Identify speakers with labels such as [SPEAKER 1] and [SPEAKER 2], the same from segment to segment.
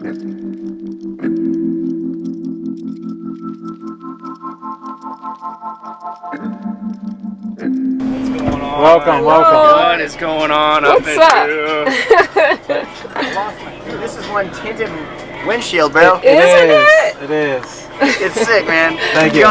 [SPEAKER 1] Welcome, welcome.
[SPEAKER 2] What is going on
[SPEAKER 3] What's
[SPEAKER 2] up in here?
[SPEAKER 4] This is one tinted windshield, bro.
[SPEAKER 3] Isn't it?
[SPEAKER 1] It is.
[SPEAKER 4] It's sick, man.
[SPEAKER 1] Thank you.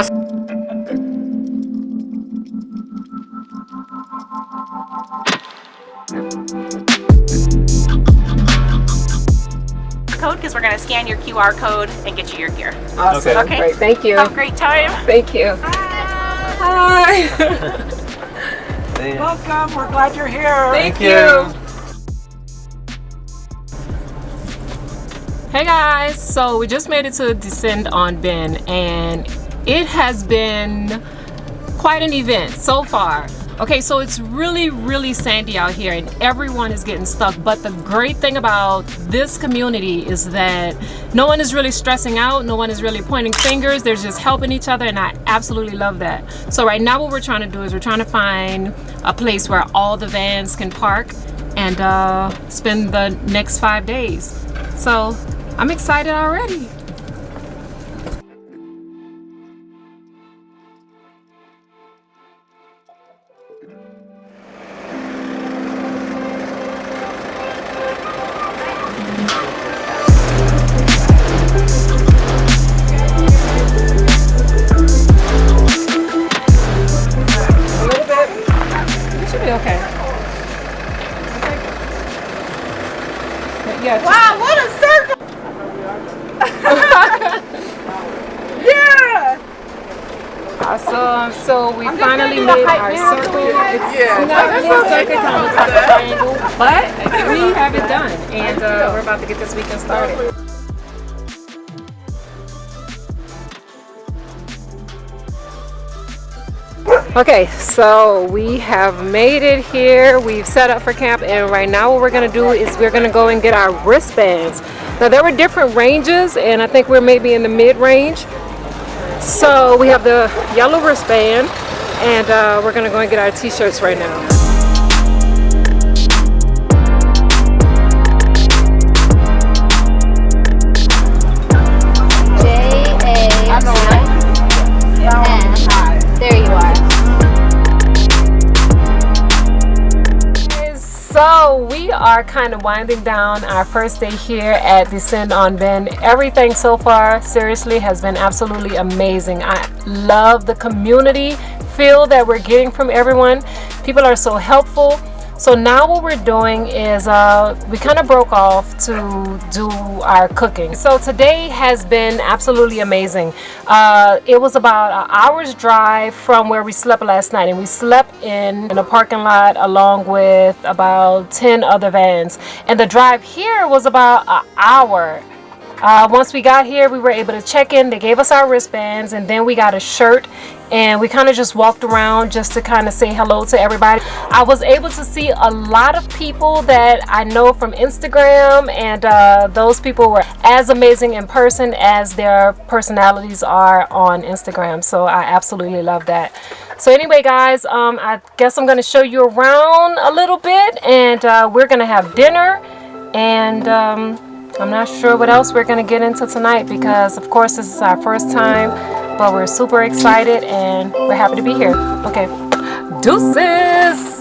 [SPEAKER 5] Code because we're going to scan your QR code and get you your gear.
[SPEAKER 3] Awesome.
[SPEAKER 1] Okay.
[SPEAKER 3] Great. Thank you.
[SPEAKER 5] Have a great time.
[SPEAKER 3] Thank you. Hi.
[SPEAKER 2] Welcome. We're glad you're here.
[SPEAKER 3] Thank you. Hey guys, so we just made it to Descend on Ben, and it has been quite an event so far. Okay, so it's really sandy out here and everyone is getting stuck, but the great thing about this community is that no one is really stressing out, no one is really pointing fingers, they're just helping each other, and I absolutely love that. So right now what we're trying to do is we're trying to find a place where all the vans can park and spend the next 5 days. So I'm excited already. Okay. Yeah.
[SPEAKER 5] Wow, what a circle! Yeah!
[SPEAKER 3] Awesome. So we finally made our circle. It's not really a circle, kind of looks like a triangle, but we have it done, and we're about to get this weekend started. Okay, so we have made it here. We've set up for camp, and right now what we're going to do is we're going to go and get our wristbands. Now there were different ranges, and I think we're maybe in the mid-range. So we have the yellow wristband, and we're going to go and get our t-shirts right now.
[SPEAKER 6] There you are.
[SPEAKER 3] So we are kind of winding down our first day here at Descend on Ben. Everything so far seriously has been absolutely amazing. I love the community feel that we're getting from everyone. People are so helpful. So now what we're doing is we kind of broke off to do our cooking. So today has been absolutely amazing. It was about an hour's drive from where we slept last night, and we slept in a parking lot along with about 10 other vans. And the drive here was about an hour. Once we got here, we were able to check in. They gave us our wristbands, and then we got a shirt, and we kind of just walked around just to kind of say hello to everybody. I was able to see a lot of people that I know from Instagram, and those people were as amazing in person as their personalities are on Instagram. So I absolutely love that. So anyway, guys, I guess I'm going to show you around a little bit, and we're going to have dinner, and I'm not sure what else we're going to get into tonight because, of course, this is our first time, but we're super excited and we're happy to be here. Okay, deuces!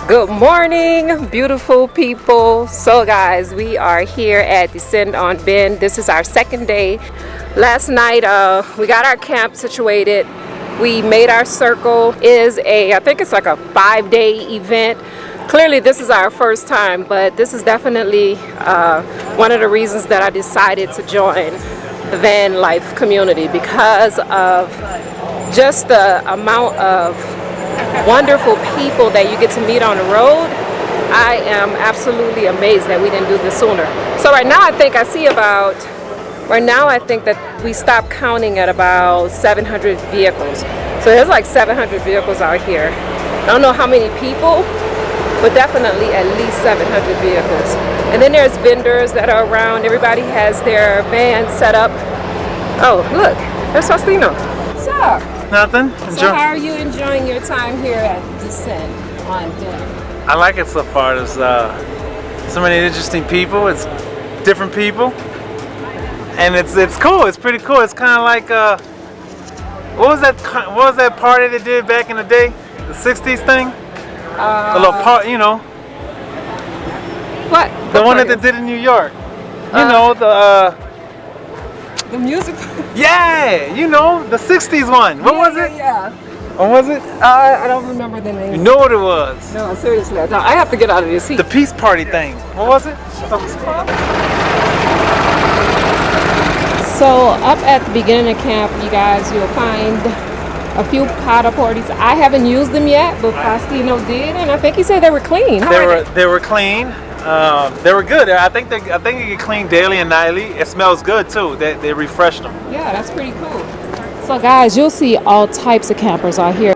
[SPEAKER 3] Good morning, beautiful people. So guys, we are here at Descend on Ben. This is our second day. Last night we got our camp situated. We made our circle. I think it's like a 5-day event. Clearly this is our first time, but this is definitely one of the reasons that I decided to join the van life community, because of just the amount of wonderful people that you get to meet on the road. I am absolutely amazed that we didn't do this sooner. So right now I think that we stopped counting at about 700 vehicles. So there's like 700 vehicles out here. I don't know how many people, but definitely at least 700 vehicles. And then there's vendors that are around. Everybody has their van set up. Oh, look, there's Faustino. What's up?
[SPEAKER 1] Nothing.
[SPEAKER 3] So how are you enjoying your time here at Descent on Ben?
[SPEAKER 1] I like it so far. There's so many interesting people. It's different people, and it's cool. It's pretty cool. It's kind of like what was that party they did back in the day? The '60s thing. The little part, you know.
[SPEAKER 3] What?
[SPEAKER 1] The one that they did in New York. You know
[SPEAKER 3] the music.
[SPEAKER 1] Yeah, you know the '60s one. What was it?
[SPEAKER 3] Yeah.
[SPEAKER 1] What was it?
[SPEAKER 3] I don't remember the name.
[SPEAKER 1] You know what it was?
[SPEAKER 3] No, seriously, I have to get out of this heat.
[SPEAKER 1] The peace party thing. What was it?
[SPEAKER 3] So up at the beginning of camp, you guys, you'll find a few powder parties. I haven't used them yet, but Faustino did, and I think he said they were clean.
[SPEAKER 1] They were clean. They were good. I think they get cleaned daily and nightly. It smells good too. They refreshed them.
[SPEAKER 3] Yeah, that's pretty cool. So guys, you'll see all types of campers out here.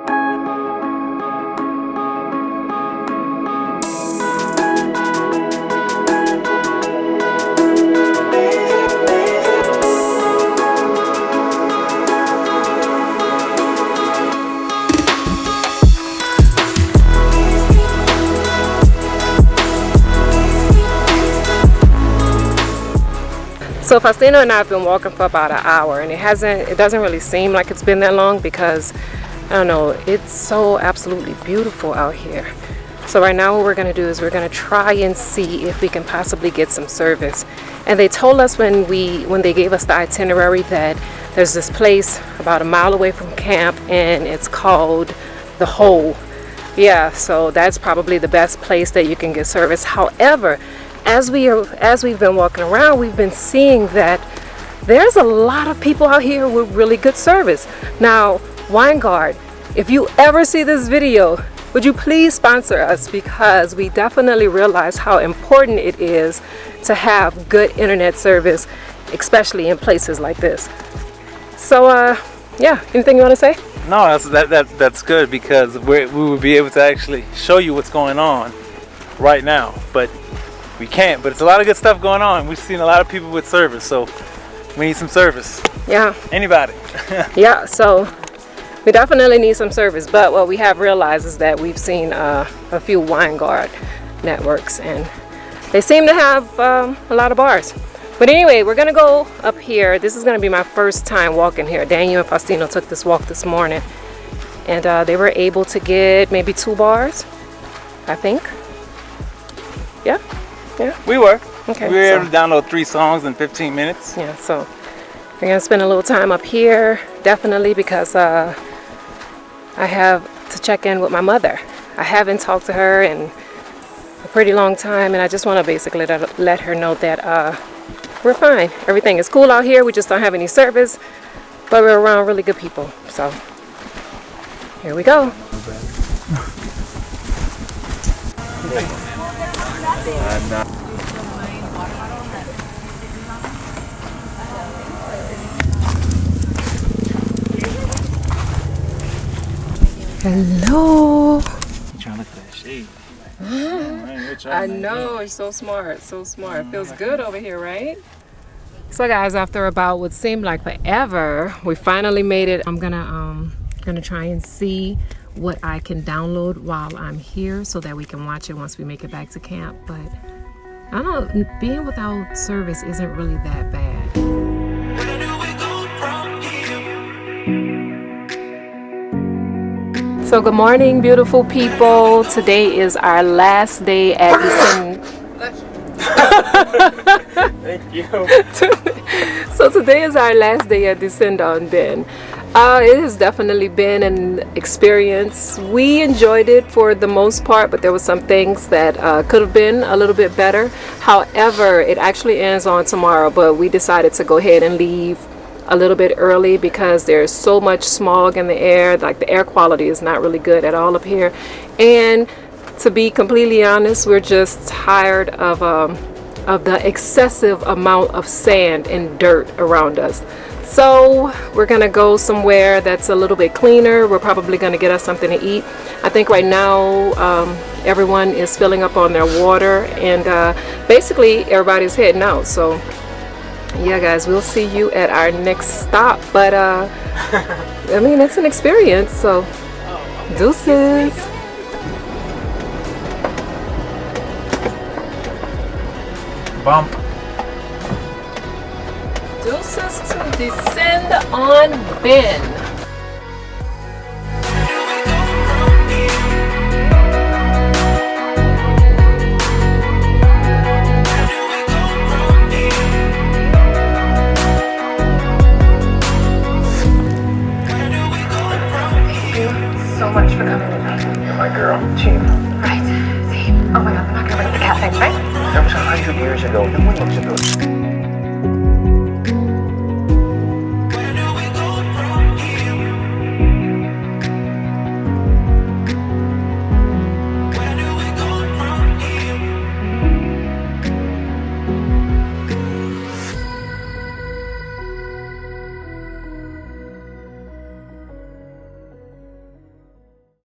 [SPEAKER 3] So Faustino and I have been walking for about an hour, and it doesn't really seem like it's been that long because, I don't know, it's so absolutely beautiful out here. So right now what we're going to do is we're going to try and see if we can possibly get some service. And they told us when they gave us the itinerary that there's this place about a mile away from camp, and it's called The Hole. Yeah, so that's probably the best place that you can get service. However, as we've been walking around, we've been seeing that there's a lot of people out here with really good service. Now, Winegard, if you ever see this video, would you please sponsor us, because we definitely realize how important it is to have good internet service, especially in places like this. So, yeah, anything you want to say?
[SPEAKER 1] No, that's good, because we will be able to actually show you what's going on right now, but we can't. But it's a lot of good stuff going on. We've seen a lot of people with service, so we need some service.
[SPEAKER 3] Yeah.
[SPEAKER 1] Anybody.
[SPEAKER 3] Yeah, so we definitely need some service. But what we have realized is that we've seen a few Winegard networks, and they seem to have a lot of bars. But anyway, we're gonna go up here. This is gonna be my first time walking here. Daniel and Faustino took this walk this morning, and they were able to get maybe 2 bars, I think. Yeah. Yeah.
[SPEAKER 1] We were.
[SPEAKER 3] Okay.
[SPEAKER 1] We were able to download 3 songs in 15 minutes.
[SPEAKER 3] Yeah, so we're gonna spend a little time up here, definitely, because I have to check in with my mother. I haven't talked to her in a pretty long time, and I just want to basically let her know that we're fine. Everything is cool out here. We just don't have any service, but we're around really good people. So here we go. Hello.
[SPEAKER 1] You're trying to look for that shade.
[SPEAKER 3] I know, you're so smart, so smart. It feels good over here, right? So guys, after about what seemed like forever, we finally made it. I'm gonna try and see what I can download while I'm here so that we can watch it once we make it back to camp. But I don't know, being without service isn't really that bad. So good morning, beautiful people. Today is our last day at Descent.
[SPEAKER 1] Thank you.
[SPEAKER 3] So today is our last day at Descent on Ben. It has definitely been an experience. We enjoyed it for the most part, but there were some things that could have been a little bit better. However, it actually ends on tomorrow, but we decided to go ahead and leave a little bit early because there's so much smog in the air. Like, the air quality is not really good at all up here, and to be completely honest, we're just tired of the excessive amount of sand and dirt around us. So we're gonna go somewhere that's a little bit cleaner. We're probably gonna get us something to eat. I think right now everyone is filling up on their water, and basically everybody's heading out. So yeah, guys, we'll see you at our next stop. But I mean, it's an experience. So deuces.
[SPEAKER 1] Bump.
[SPEAKER 3] Deuces to descend on Ben.
[SPEAKER 6] So much for coming tonight.
[SPEAKER 7] You're my girl, team.
[SPEAKER 6] Right. See? Oh my god, we're not gonna bring up the cat things, right?
[SPEAKER 7] That was 100 years ago. No one looks at those.